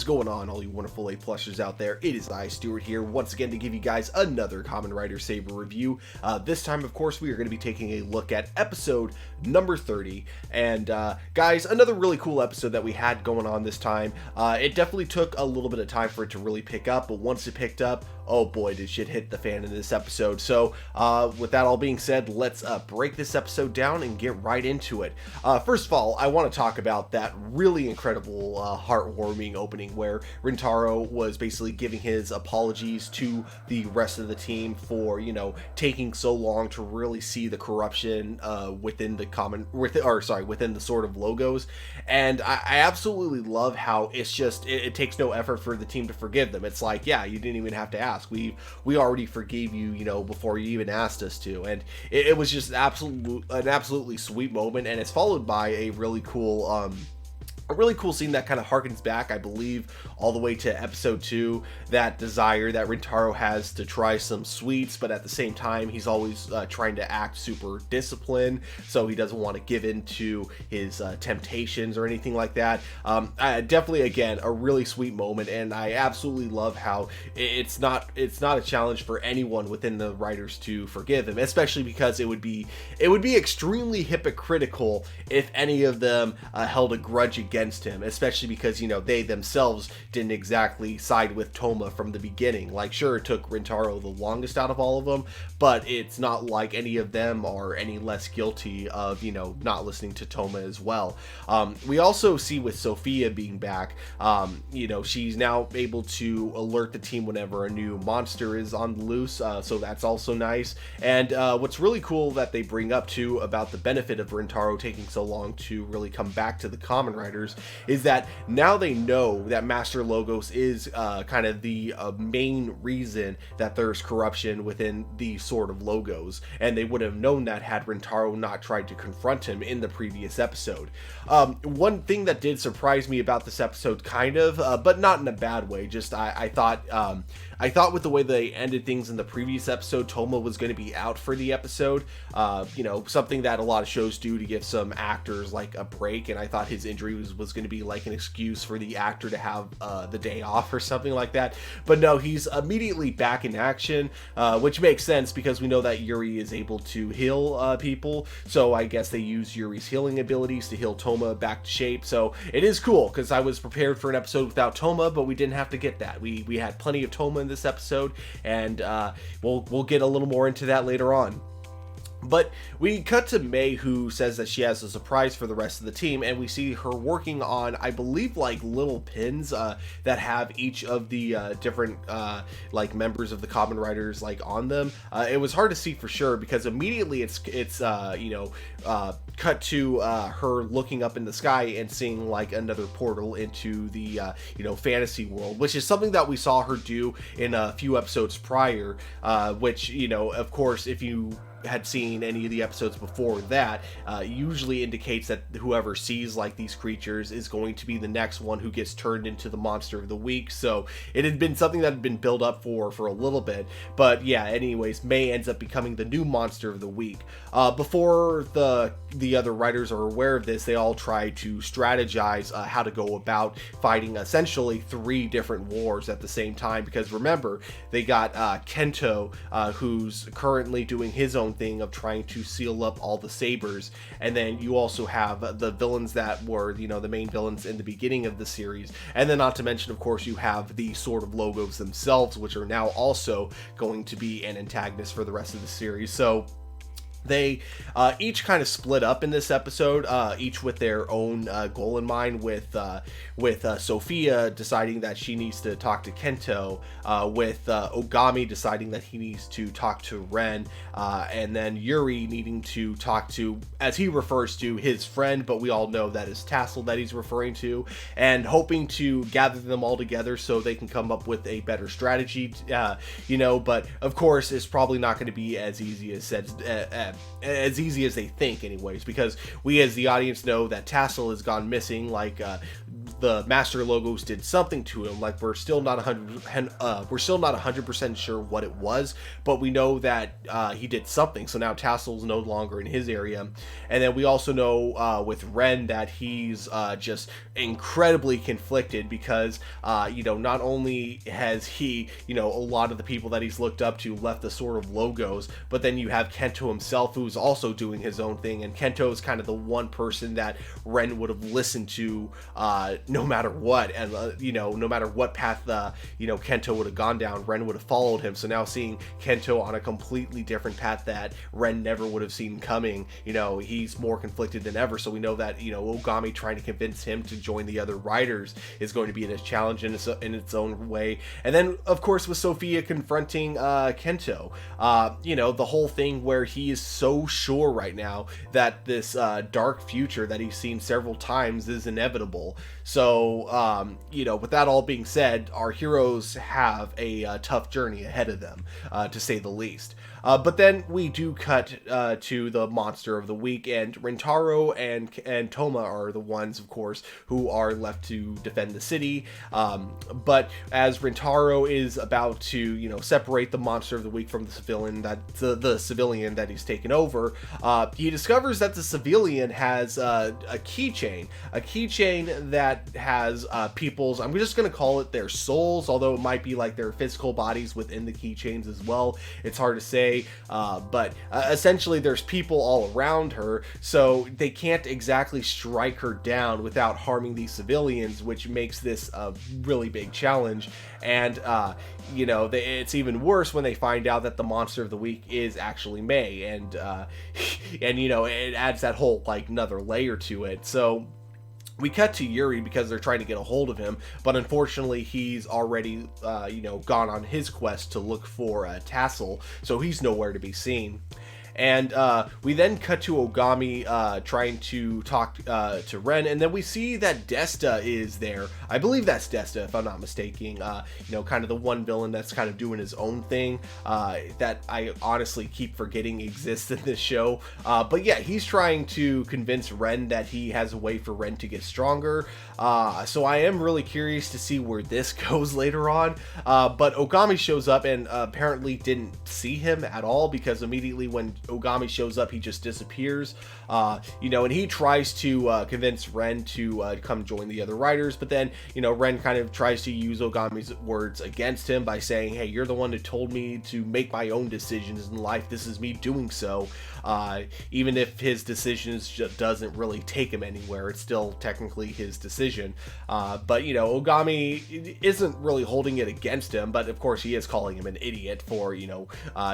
What's going on, all you wonderful A-plushers out there? It is I, Stuart, here once again to give you guys another Kamen Rider Saber review. This time, of course, we are going to be taking a look at episode number 30. And guys, another really cool episode that we had going on this time. It definitely took a little bit of time for it to really pick up, but once it picked up, oh boy, did shit hit the fan in this episode. So with that all being said, let's break this episode down and get right into it. First of all, I want to talk about that really incredible heartwarming opening where Rintaro was basically giving his apologies to the rest of the team for, you know, taking so long to really see the corruption within the within the sort of logos. And I absolutely love how it's just it takes no effort for the team to forgive them. It's like, yeah, you didn't even have to ask. We already forgave you, you know, before you even asked us to. And it was just an absolutely sweet moment, and it's followed by a really cool scene that kind of harkens back, I believe, all the way to episode 2, that desire that Rintaro has to try some sweets, but at the same time, he's always trying to act super disciplined, so he doesn't want to give in to his temptations or anything like that. Definitely, again, a really sweet moment, and I absolutely love how it's not a challenge for anyone within the writers to forgive him, especially because it would be extremely hypocritical if any of them held a grudge against him, especially because, you know, they themselves didn't exactly side with Toma from the beginning. Like, sure, it took Rintaro the longest out of all of them, but it's not like any of them are any less guilty of, you know, not listening to Toma as well. We also see with Sophia being back, you know, she's now able to alert the team whenever a new monster is on the loose, so that's also nice. And what's really cool that they bring up too about the benefit of Rintaro taking so long to really come back to the Kamen Riders is that now they know that Master Logos is kind of the main reason that there's corruption within the sort of logos, and they would have known that had Rintaro not tried to confront him in the previous episode. One thing that did surprise me about this episode, kind of, but not in a bad way, just I thought with the way they ended things in the previous episode, Toma was going to be out for the episode, you know, something that a lot of shows do to give some actors like a break, and I thought his injury was going to be like an excuse for the actor to have the day off or something like that. But no, he's immediately back in action, which makes sense because we know that Yuri is able to heal people, so I guess they use Yuri's healing abilities to heal Toma back to shape. So it is cool because I was prepared for an episode without Toma, but we didn't have to get that. We had plenty of Toma in this episode, and we'll get a little more into that later on. But we cut to May, who says that she has a surprise for the rest of the team, and we see her working on, I believe, like little pins that have each of the different like members of the Kamen Riders like on them. It was hard to see for sure because immediately it's you know, cut to her looking up in the sky and seeing like another portal into the you know, fantasy world, which is something that we saw her do in a few episodes prior, which, you know, of course, if you had seen any of the episodes before that, usually indicates that whoever sees like these creatures is going to be the next one who gets turned into the monster of the week. So it had been something that had been built up for a little bit, but yeah, anyways, May ends up becoming the new monster of the week. Before the other writers are aware of this, they all try to strategize how to go about fighting essentially 3 different wars at the same time, because remember, they got Kento, who's currently doing his own thing of trying to seal up all the Sabers, and then you also have the villains that were, you know, the main villains in the beginning of the series, and then not to mention, of course, you have the sort of logos themselves, which are now also going to be an antagonist for the rest of the series. So they each kind of split up in this episode, each with their own goal in mind, with Sophia deciding that she needs to talk to Kento, with Ogami deciding that he needs to talk to Ren, and then Yuri needing to talk to, as he refers to, his friend, but we all know that is Tassel that he's referring to, and hoping to gather them all together so they can come up with a better strategy, you know, but of course it's probably not going to be as easy as they think anyways, because we as the audience know that Tassel has gone missing, like the master logos did something to him. Like, we're still not 100% sure what it was, but we know that he did something. So now Tassel's no longer in his area. And then we also know with Ren that he's just incredibly conflicted because, not only has he, a lot of the people that he's looked up to left the Sword of Logos, but then you have Kento himself, who's also doing his own thing. And Kento is kind of the one person that Ren would have listened to no matter what. And, no matter what path, Kento would have gone down, Ren would have followed him. So now seeing Kento on a completely different path that Ren never would have seen coming, he's more conflicted than ever. So we know that, Ogami trying to convince him to join the other riders is going to be a challenge in its own way. And then, of course, with Sophia confronting Kento, the whole thing where he is so sure right now that this dark future that he's seen several times is inevitable. So, with that all being said, our heroes have a tough journey ahead of them, to say the least. But then we do cut to the monster of the week, and Rintaro and Toma are the ones, of course, who are left to defend the city. But as Rintaro is about to, separate the monster of the week from the civilian that he's taken over, he discovers that the civilian has a keychain that has people's, I'm just going to call it their souls, although it might be like their physical bodies within the keychains as well. It's hard to say. But essentially there's people all around her, so they can't exactly strike her down without harming these civilians, which makes this a really big challenge. And it's even worse when they find out that the monster of the week is actually Mei, and it adds that whole another layer to it. So we cut to Yuri because they're trying to get a hold of him, but unfortunately he's already, gone on his quest to look for Tassel, so he's nowhere to be seen. And we then cut to Ogami trying to talk to Ren, and then we see that Desta is there. I believe that's Desta, if I'm not mistaken. Kind of the one villain that's kind of doing his own thing that I honestly keep forgetting exists in this show. But yeah, he's trying to convince Ren that he has a way for Ren to get stronger. So I am really curious to see where this goes later on. But Ogami shows up and apparently didn't see him at all, because immediately when Ogami shows up, he just disappears. And he tries to convince Ren to come join the other riders, but then, Ren kind of tries to use Ogami's words against him by saying, hey, you're the one who told me to make my own decisions in life. This is me doing so. Even if his decisions just doesn't really take him anywhere, it's still technically his decision. But Ogami isn't really holding it against him, but of course he is calling him an idiot for,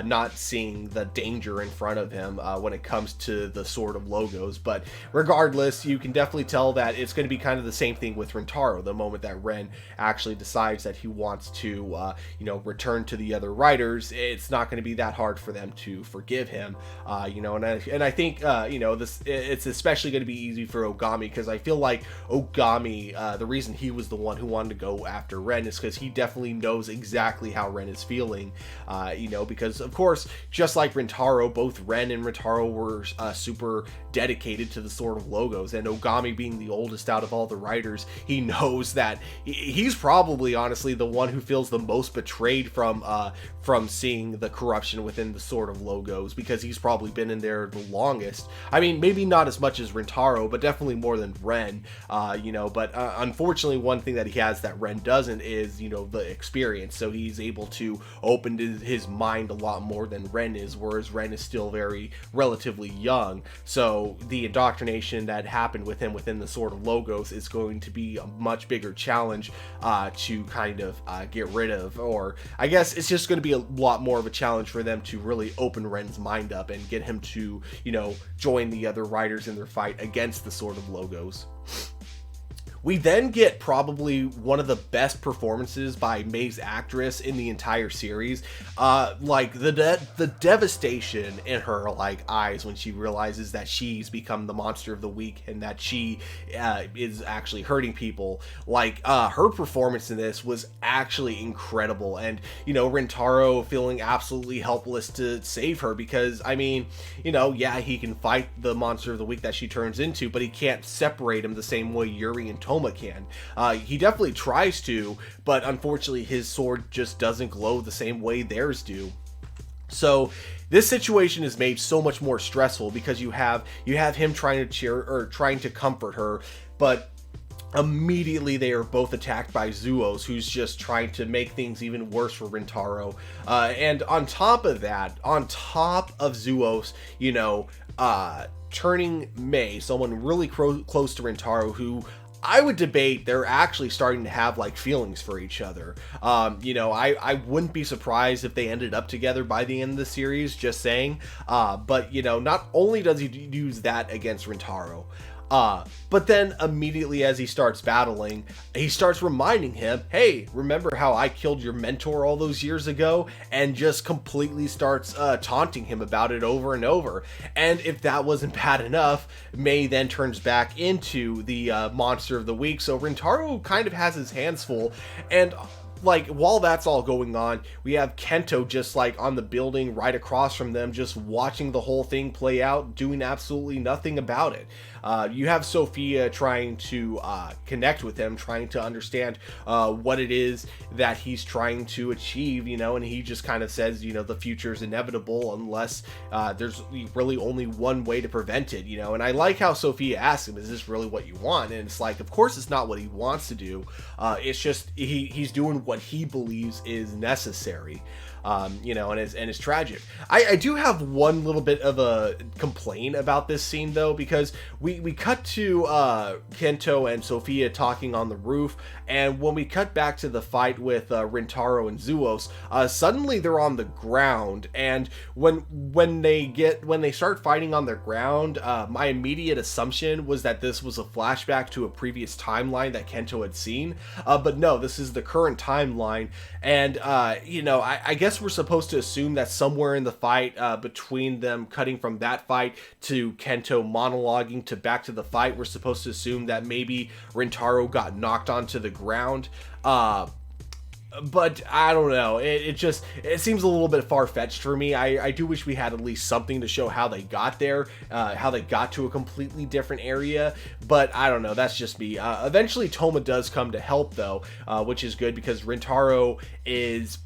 not seeing the danger in front of him when it comes to the Sword of Logos. But regardless, you can definitely tell that it's going to be kind of the same thing with Rintaro. The moment that Ren actually decides that he wants to, return to the other riders, it's not going to be that hard for them to forgive him. And I think, it's especially going to be easy for Ogami, because I feel like Ogami, the reason he was the one who wanted to go after Ren is because he definitely knows exactly how Ren is feeling, because of course, just like Rintaro, both Ren and Rintaro were super dedicated to the Sword of Logos, and Ogami being the oldest out of all the riders, he knows that he's probably honestly the one who feels the most betrayed from seeing the corruption within the Sword of Logos, because he's probably been in there the longest. I mean, maybe not as much as Rintaro, but definitely more than Ren, but unfortunately one thing that he has that Ren doesn't is, the experience, so he's able to open his mind a lot more than Ren is, whereas Ren is still very relatively young. So the indoctrination that happened with him within the Sword of Logos is going to be a much bigger challenge to kind of get rid of, or I guess it's just going to be a lot more of a challenge for them to really open Ren's mind up and get him to, join the other riders in their fight against the Sword of Logos. We then get probably one of the best performances by Mei's actress in the entire series. The devastation in her eyes when she realizes that she's become the monster of the week and that she is actually hurting people. Her performance in this was actually incredible, and Rintaro feeling absolutely helpless to save her, because he can fight the monster of the week that she turns into, but he can't separate him the same way Yuri and Toma can. He definitely tries to, but unfortunately his sword just doesn't glow the same way theirs do. So this situation is made so much more stressful because you have him trying to cheer or trying to comfort her, but immediately they are both attacked by Zuos, who's just trying to make things even worse for Rintaro. And on top of that, on top of Zuos, you know, turning Mei, someone really close to Rintaro, who I would debate they're actually starting to have like feelings for each other. You know, I wouldn't be surprised if they ended up together by the end of the series, just saying. But you know, not only does he use that against Rintaro, but then immediately as he starts battling, he starts reminding him, hey, remember how I killed your mentor all those years ago? And just completely starts taunting him about it over and over. And if that wasn't bad enough, Mei then turns back into the monster of the week. So Rintaro kind of has his hands full. And like, while that's all going on, we have Kento just like on the building right across from them, just watching the whole thing play out, doing absolutely nothing about it. You have Sophia trying to connect with him, trying to understand what it is that he's trying to achieve, you know, and he just kind of says, you know, the future is inevitable unless there's really only one way to prevent it, you know. And I like how Sophia asks him, is this really what you want? And it's like, of course it's not what he wants to do. It's just he's doing what he believes is necessary. You know, and it's tragic. I do have one little bit of a complaint about this scene though, because we cut to Kento and Sophia talking on the roof, and when we cut back to the fight with Rintaro and Zuos, suddenly they're on the ground, and when they start fighting on the ground, my immediate assumption was that this was a flashback to a previous timeline that Kento had seen, but no, this is the current timeline. And you know, I guess we're supposed to assume that somewhere in the fight between them cutting from that fight to Kento monologuing to back to the fight, we're supposed to assume that maybe Rintaro got knocked onto the ground. But I don't know, it seems a little bit far-fetched for me. I do wish we had at least something to show how they got there, how they got to a completely different area, but I don't know, that's just me. Eventually Toma does come to help though, which is good because Rintaro is...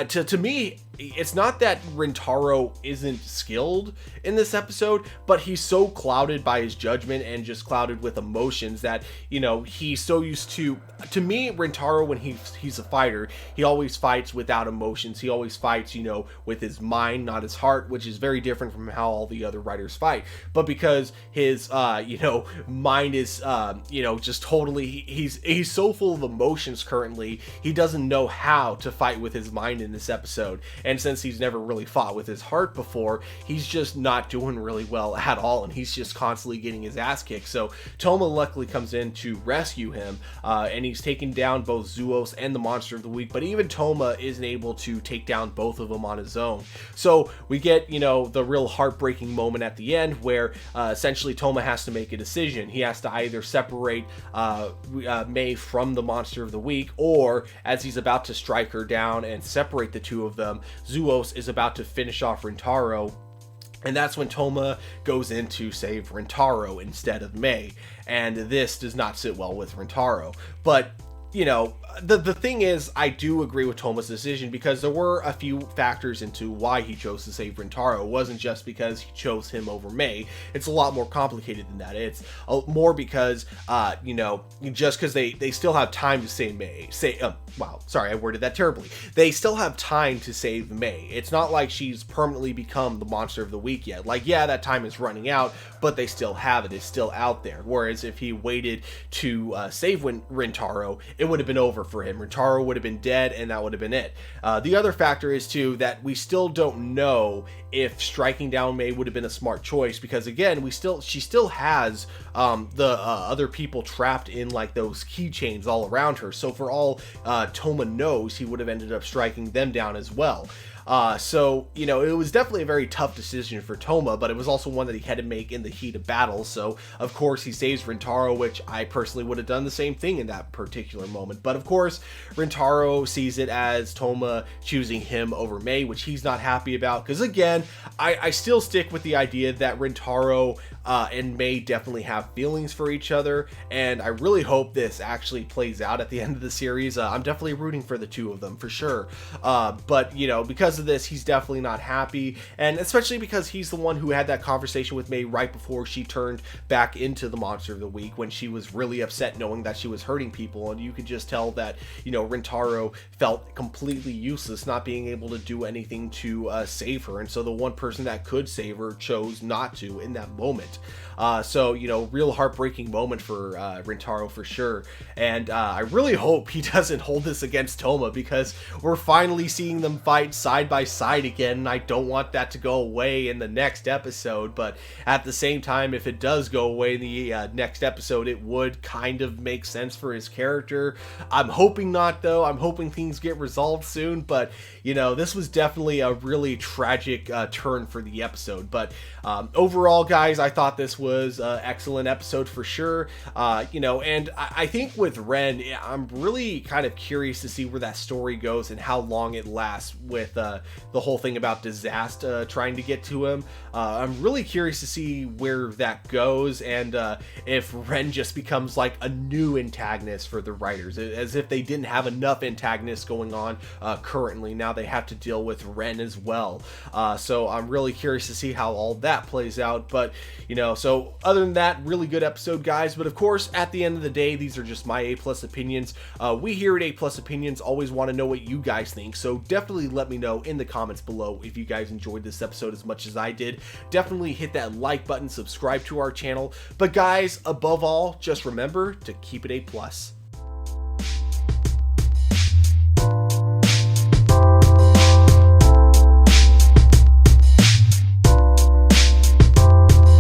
to me, it's not that Rintaro isn't skilled in this episode, but he's so clouded by his judgment and just clouded with emotions that, you know, he's so used to me, Rintaro, when he's a fighter, he always fights without emotions. He always fights, you know, with his mind, not his heart, which is very different from how all the other writers fight. But because his, you know, mind is, you know, just totally, he's so full of emotions currently, he doesn't know how to fight with his mind in this episode. And since he's never really fought with his heart before, he's just not doing really well at all, and he's just constantly getting his ass kicked. So Toma luckily comes in to rescue him, and he's taking down both Zuos and the Monster of the Week, but even Toma isn't able to take down both of them on his own. So we get, you know, the real heartbreaking moment at the end where essentially Toma has to make a decision. He has to either separate Mei from the Monster of the Week, or as he's about to strike her down and separate the two of them, Zuos is about to finish off Rintaro, and that's when Toma goes in to save Rintaro instead of Mei, and this does not sit well with Rintaro. But you know, the thing is, I do agree with Toma's decision because there were a few factors into why he chose to save Rintaro. It wasn't just because he chose him over Mei. It's a lot more complicated than that. It's more because, you know, just because they still have time to save Mei. Wow, sorry, I worded that terribly. They still have time to save Mei. It's not like she's permanently become the Monster of the Week yet. Like, yeah, that time is running out, but they still have it. It's still out there. Whereas if he waited to save Rintaro, it would have been over for him. Rintaro would have been dead, and that would have been it. The other factor is too that we still don't know if striking down Mei would have been a smart choice, because again, she still has the other people trapped in like those keychains all around her. So for all Toma knows, he would have ended up striking them down as well. So, you know, it was definitely a very tough decision for Toma, but it was also one that he had to make in the heat of battle. So, of course, he saves Rintaro, which I personally would have done the same thing in that particular moment. But, of course, Rintaro sees it as Toma choosing him over Mei, which he's not happy about. Because, again, I still stick with the idea that Rintaro and Mei definitely have feelings for each other, and I really hope this actually plays out at the end of the series. I'm definitely rooting for the two of them for sure, but you know, because of this, he's definitely not happy, and especially because he's the one who had that conversation with Mei right before she turned back into the Monster of the Week, when she was really upset knowing that she was hurting people, and you could just tell that, you know, Rintaro felt completely useless, not being able to do anything to save her, and so the one person that could save her chose not to in that moment. So, you know, real heartbreaking moment for Rintaro for sure, and I really hope he doesn't hold this against Toma, because we're finally seeing them fight side by side again, and I don't want that to go away in the next episode, but at the same time, if it does go away in the next episode, it would kind of make sense for his character. I'm hoping not, though. I'm hoping things get resolved soon, but, you know, this was definitely a really tragic turn for the episode, but overall, guys, I thought this was an excellent episode for sure. You know, and I think with Ren, I'm really kind of curious to see where that story goes and how long it lasts with the whole thing about Disaster trying to get to him. I'm really curious to see where that goes, and if Ren just becomes like a new antagonist for the writers, as if they didn't have enough antagonists going on currently. Now they have to deal with Ren as well. So I'm really curious to see how all that plays out. But, you know, so other than that, really good episode, guys. But of course, at the end of the day, these are just my A+ opinions. We here at A+ Opinions always want to know what you guys think, so definitely let me know in the comments below if you guys enjoyed this episode as much as I did. Definitely hit that like button, subscribe to our channel. But guys, above all, just remember to keep it A+.